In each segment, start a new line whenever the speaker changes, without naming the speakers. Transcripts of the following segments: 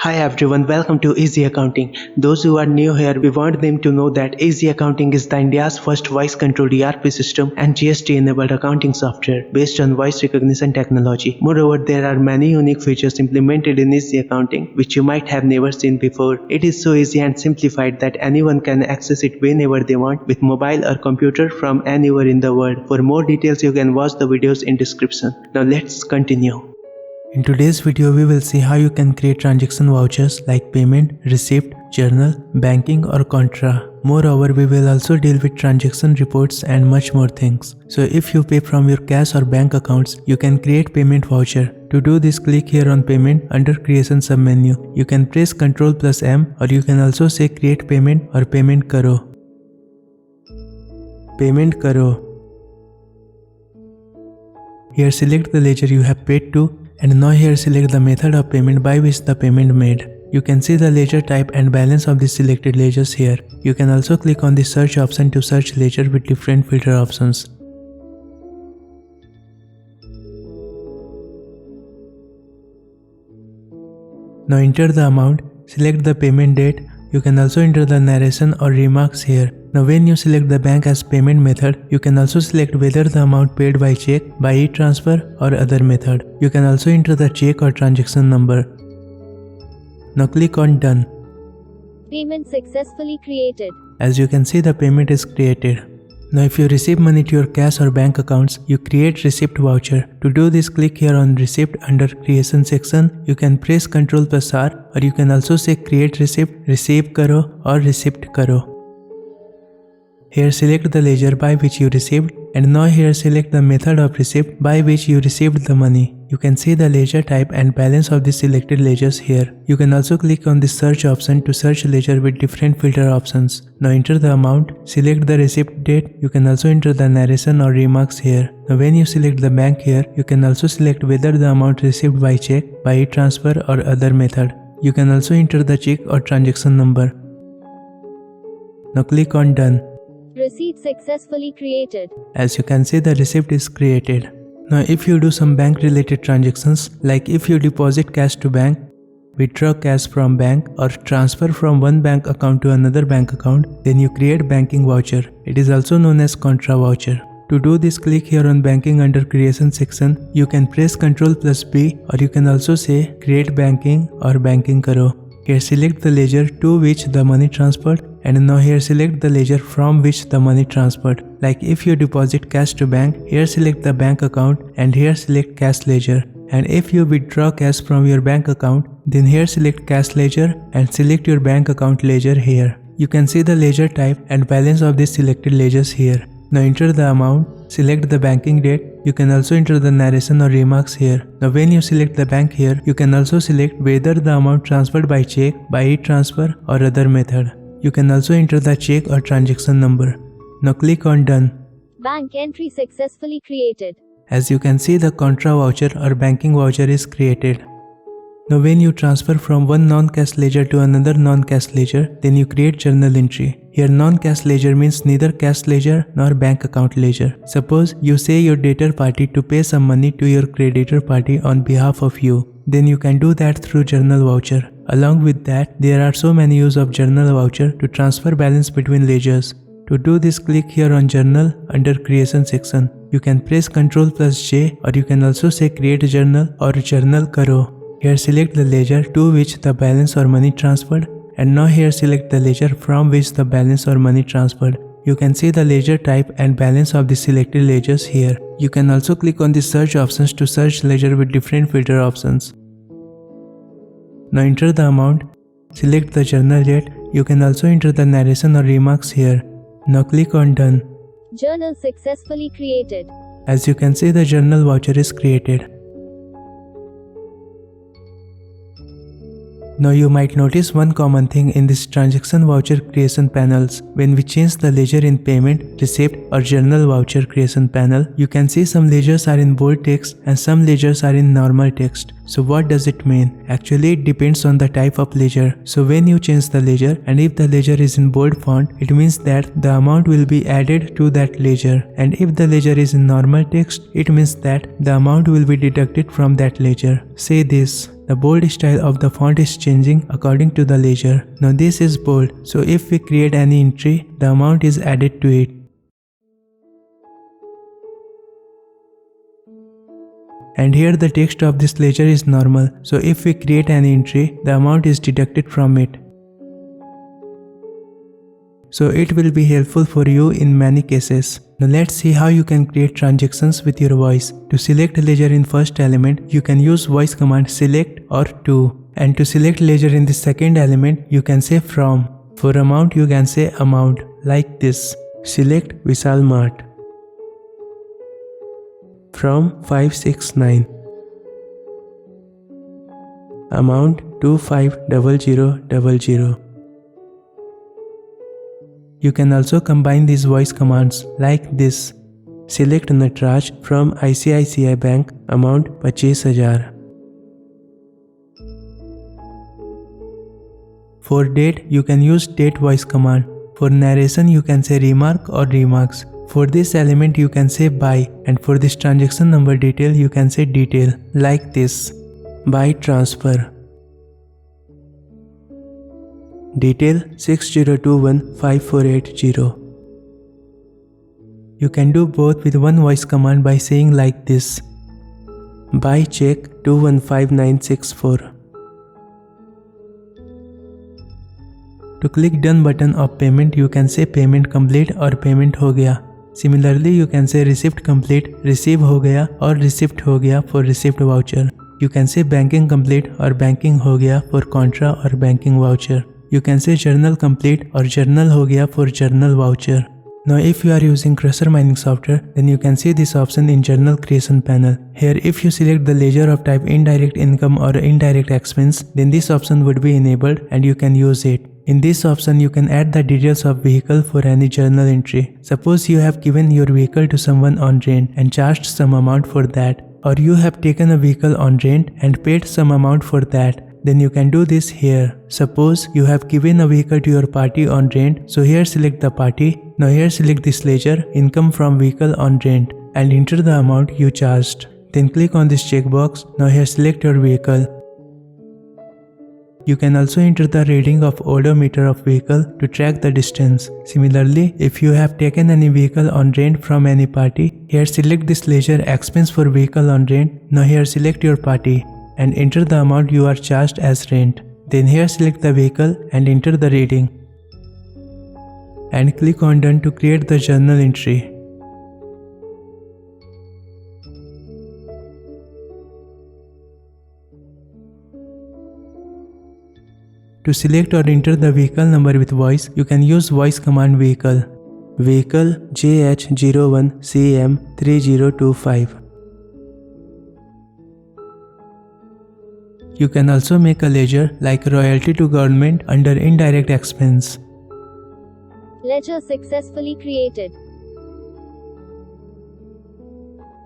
Hi everyone, welcome to Easy Accounting. Those who are new here, we want them to know that Easy Accounting is the India's first voice-controlled ERP system and GST-enabled accounting software based on voice recognition technology. Moreover, there are many unique features implemented in Easy Accounting which you might have never seen before. It is so easy and simplified that anyone can access it whenever they want with mobile or computer from anywhere in the world. For more details, you can watch the videos in description. Now let's continue.
In today's video, we will see how you can create transaction vouchers like payment, receipt, journal, banking or Contra. Moreover, we will also deal with transaction reports and much more things. So if you pay from your cash or bank accounts, you can create payment voucher. To do this, click here on payment under creation submenu. You can press Ctrl+M or you can also say create payment or payment karo. Payment karo. Here select the ledger you have paid to. And now here select the method of payment by which the payment made. You can see the ledger type and balance of the selected ledgers here. You can also click on the search option to search ledger with different filter options. Now enter the amount, select the payment date. You can also enter the narration or remarks here. Now when you select the bank as payment method, you can also select whether the amount paid by check, by e-transfer or other method. You can also enter the check or transaction number. Now click on done.
Payment successfully created.
As you can see, the payment is created. Now if you receive money to your cash or bank accounts, you create receipt voucher. To do this, click here on receipt under creation section. You can press Ctrl+R or you can also say create receipt, receive karo or receipt karo. Here select the ledger by which you received and now here select the method of receipt by which you received the money. You can see the ledger type and balance of the selected ledgers here. You can also click on the search option to search ledger with different filter options. Now enter the amount, select the receipt date. You can also enter the narration or remarks here. Now when you select the bank here, you can also select whether the amount received by check, by e-transfer or other method. You can also enter the check or transaction number. Now click on done.
Receipt successfully created.
As you can see, the receipt is created. Now if you do some bank related transactions, like if you deposit cash to bank, withdraw cash from bank or transfer from one bank account to another bank account, then you create banking voucher. It is also known as Contra voucher. To do this, click here on banking under creation section. You can press Ctrl+B or you can also say create banking or banking karo. Here select the ledger to which the money transferred and now here select the ledger from which the money transferred. Like if you deposit cash to bank, here select the bank account and here select cash ledger. And if you withdraw cash from your bank account, then here select cash ledger and select your bank account ledger here. You can see the ledger type and balance of the selected ledgers here. Now enter the amount, select the banking date. You can also enter the narration or remarks here. Now when you select the bank here, you can also select whether the amount transferred by check, by e-transfer or other method. You can also enter the check or transaction number. Now click on done.
Bank entry successfully created.
As you can see, the Contra voucher or banking voucher is created. Now when you transfer from one non-cash ledger to another non-cash ledger, then you create journal entry. Here non-cash ledger means neither cash ledger nor bank account ledger. Suppose you say your debtor party to pay some money to your creditor party on behalf of you. Then you can do that through journal voucher. Along with that, there are so many use of journal voucher to transfer balance between ledgers. To do this, click here on journal under creation section. You can press Ctrl+J or you can also say create journal or journal karo. Here select the ledger to which the balance or money transferred and now here select the ledger from which the balance or money transferred. You can see the ledger type and balance of the selected ledgers here. You can also click on the search options to search ledger with different filter options. Now enter the amount, select the journal date. You can also enter the narration or remarks here. Now click on done.
Journal successfully created.
As you can see, the journal voucher is created. Now you might notice one common thing in this transaction voucher creation panels. When we change the ledger in payment, receipt or journal voucher creation panel, you can see some ledgers are in bold text and some ledgers are in normal text. So what does it mean? Actually, it depends on the type of ledger. So when you change the ledger and if the ledger is in bold font, it means that the amount will be added to that ledger. And if the ledger is in normal text, it means that the amount will be deducted from that ledger. Say this. the bold style of the font is changing according to the ledger. Now this is bold, so if we create any entry, the amount is added to it. And here the text of this ledger is normal, so if we create an entry, the amount is deducted from it. So it will be helpful for you in many cases. Now let's see how you can create transactions with your voice. To select ledger in first element, you can use voice command select or to. And to select ledger in the second element, you can say from. For amount, you can say amount, like this. Select Vishal Mart. From 569. Amount 250000. You can also combine these voice commands like this. Select Natraj from ICICI Bank, amount 25,000. For date, you can use date voice command. For narration, you can say remark or remarks. For this element, you can say by, and for this transaction number detail, you can say detail, like this. By transfer. Detail 60215480. You can do both with one voice command by saying like this. By check 215964. To click done button of payment, you can say payment complete or payment ho gaya. Similarly, you can say receipt complete, receive ho gaya or receipt ho gaya for receipt voucher. You can say banking complete or banking ho gaya for Contra or banking voucher. You can say journal complete or journal ho gaya for journal voucher. Now if you are using Crusher mining software, then you can see this option in journal creation panel. Here if you select the ledger of type indirect income or indirect expense, then this option would be enabled and you can use it. In this option, you can add the details of vehicle for any journal entry. Suppose you have given your vehicle to someone on rent and charged some amount for that, or you have taken a vehicle on rent and paid some amount for that. Then you can do this here. Suppose you have given a vehicle to your party on rent, so here select the party. Now here select this ledger, income from vehicle on rent, and enter the amount you charged. Then click on this checkbox. Now here select your vehicle. You can also enter the reading of odometer of vehicle to track the distance. Similarly, if you have taken any vehicle on rent from any party, here select this ledger expense for vehicle on rent. Now here select your party and enter the amount you are charged as rent. Then here select the vehicle and enter the reading. And click on done to create the journal entry. To select or enter the vehicle number with voice, you can use voice command vehicle. Vehicle JH01CM3025. You can also make a ledger like royalty to government under indirect expense.
Ledger successfully created.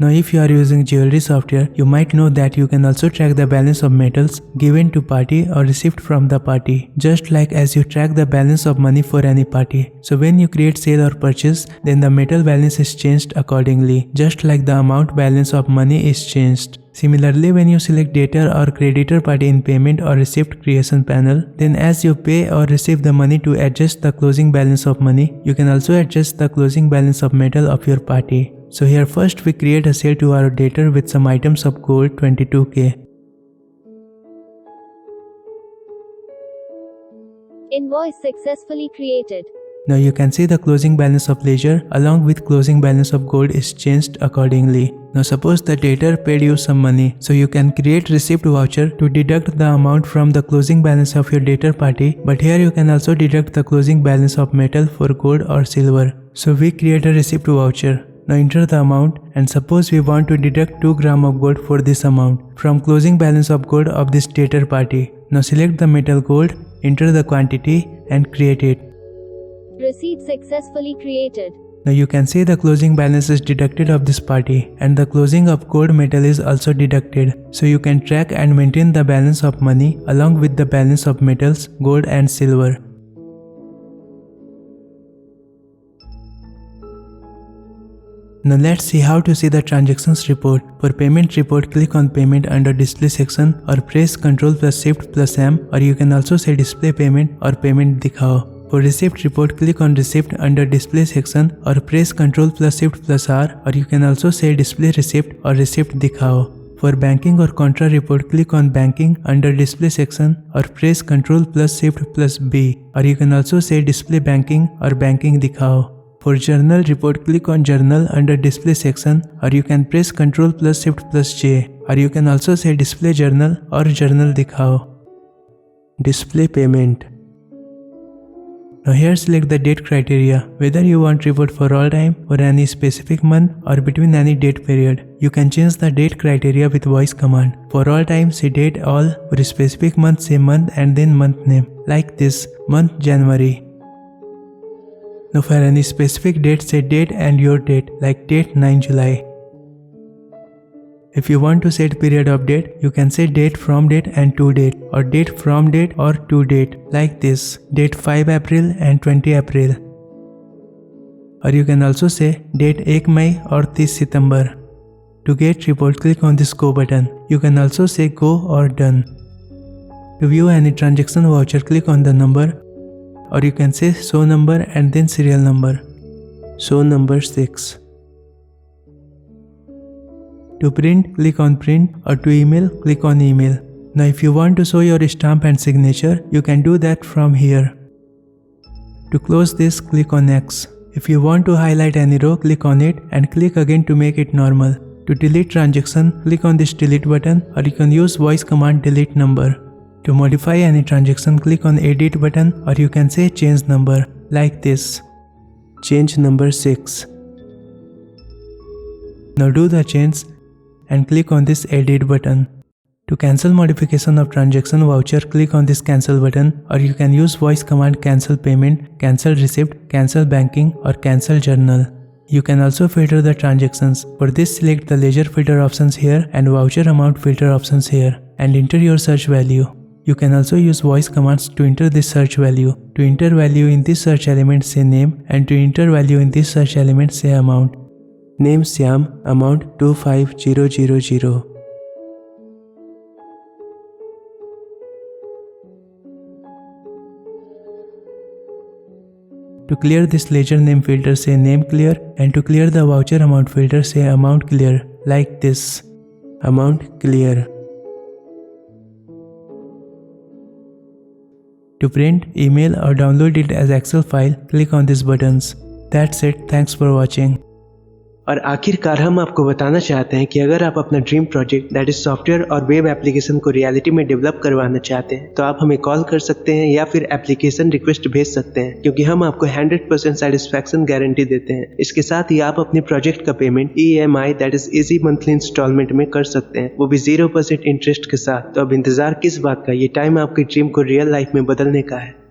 Now if you are using jewelry software, you might know that you can also track the balance of metals given to party or received from the party, just like as you track the balance of money for any party. So when you create sale or purchase, then the metal balance is changed accordingly, just like the amount balance of money is changed. Similarly, when you select debtor or creditor party in payment or receipt creation panel, then as you pay or receive the money to adjust the closing balance of money, you can also adjust the closing balance of metal of your party. So here first we create a sale to our debtor with some items of gold 22k.
Invoice successfully created.
Now you can see the closing balance of ledger along with closing balance of gold is changed accordingly. Now suppose the debtor paid you some money, so you can create receipt voucher to deduct the amount from the closing balance of your debtor party, but here you can also deduct the closing balance of metal for gold or silver. So we create a receipt voucher. Now enter the amount, and suppose we want to deduct 2 gram of gold for this amount from closing balance of gold of this debtor party. Now select the metal gold, enter the quantity and create it.
Receipt successfully created.
Now you can see the closing balance is deducted of this party and the closing of gold metal is also deducted. So you can track and maintain the balance of money along with the balance of metals, gold and silver. Now let's see how to see the transactions report. For payment report, click on payment under display section or press Ctrl plus Shift plus M, or you can also say display payment or payment दिखाओ. For receipt report, click on receipt under display section or press Ctrl plus Shift plus R, or you can also say display receipt or receipt दिखाओ. For banking or Contra report, click on banking under display section or press Ctrl plus Shift plus B, or you can also say display banking or banking दिखाओ. For journal report, click on journal under display section, or you can press Ctrl plus Shift plus J, or you can also say display journal or journal दिखाओ. Display payment. Now here select the date criteria, whether you want report for all time, for any specific month, or between any date period. You can change the date criteria with voice command. For all time, say date all, for a specific month, say month and then month name, like this, month January. Now for any specific date, say date and your date, like date 9 July. If you want to set period of date, you can say date from date and to date, or date from date or to date, like this, date 5 April and 20 April. Or you can also say date 1 May or 30 September. To get report, click on this go button. You can also say go or done. To view any transaction voucher, click on the number, or you can say show number and then serial number. Show number 6. To print, click on print, or to email, click on email. Now if you want to show your stamp and signature, you can do that from here. To close this, click on X. If you want to highlight any row, click on it and click again to make it normal. To delete transaction, click on this delete button, or you can use voice command delete number. To modify any transaction, click on edit button, or you can say change number, like this. Change number 6. Now do the change and click on this edit button. To cancel modification of transaction voucher, click on this cancel button, or you can use voice command cancel payment, cancel receipt, cancel banking, or cancel journal. You can also filter the transactions. For this, select the ledger filter options here and voucher amount filter options here, and enter your search value. You can also use voice commands to enter this search value. To enter value in this search element, say name, and to enter value in this search element, say amount. Name Syam, amount 25000. To clear this ledger name filter, say name clear, and to clear the voucher amount filter, say amount clear, like this. Amount clear. To print, email, or download it as Excel file, click on these buttons. That's it. Thanks for watching.
और आखिरकार हम आपको बताना चाहते हैं कि अगर आप अपना dream project that is software और वेब एप्लीकेशन को रियलिटी में डेवलप करवाना चाहते हैं तो आप हमें कॉल कर सकते हैं या फिर एप्लीकेशन रिक्वेस्ट भेज सकते हैं, क्योंकि हम आपको 100% सेटिस्फैक्शन गारंटी देते हैं। इसके साथ ही आप अपने प्रोजेक्ट का payment EMI that is easy monthly instalment में कर सकते हैं, वो भी 0% इंटरेस्ट के साथ। तो अब इंतजार किस बात का, ये टाइम आपके ड्रीम को रियल लाइफ में बदलने का है।